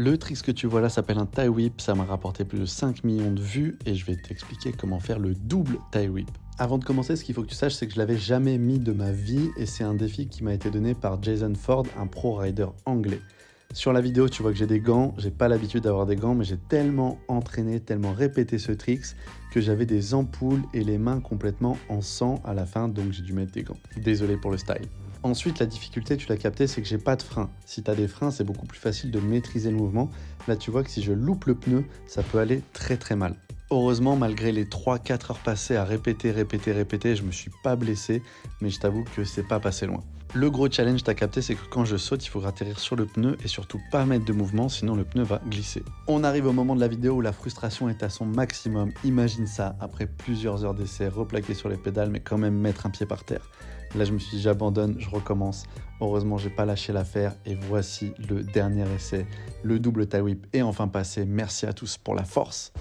Le trick que tu vois là s'appelle un tie whip, ça m'a rapporté plus de 5 millions de vues et je vais t'expliquer comment faire le double tie whip. Avant de commencer, ce qu'il faut que tu saches, c'est que je l'avais jamais mis de ma vie et c'est un défi qui m'a été donné par Jason Ford, un pro rider anglais. Sur la vidéo, tu vois que j'ai des gants, j'ai pas l'habitude d'avoir des gants, mais j'ai tellement entraîné, tellement répété ce trick que j'avais des ampoules et les mains complètement en sang à la fin, donc j'ai dû mettre des gants. Désolé pour le style. Ensuite, la difficulté, tu l'as capté, c'est que j'ai pas de frein. Si tu as des freins, c'est beaucoup plus facile de maîtriser le mouvement. Là, tu vois que si je loupe le pneu, ça peut aller très très mal. Heureusement, malgré les 3-4 heures passées à répéter, je me suis pas blessé, mais je t'avoue que c'est pas passé loin. Le gros challenge, t'as capté, c'est que quand je saute, il faut atterrir sur le pneu et surtout pas mettre de mouvement, sinon le pneu va glisser. On arrive au moment de la vidéo où la frustration est à son maximum. Imagine ça, après plusieurs heures d'essai, replaqué sur les pédales, mais quand même mettre un pied par terre. Là, je me suis dit, j'abandonne, je recommence. Heureusement, j'ai pas lâché l'affaire et voici le dernier essai, le double tie whip est enfin passé. Merci à tous pour la force.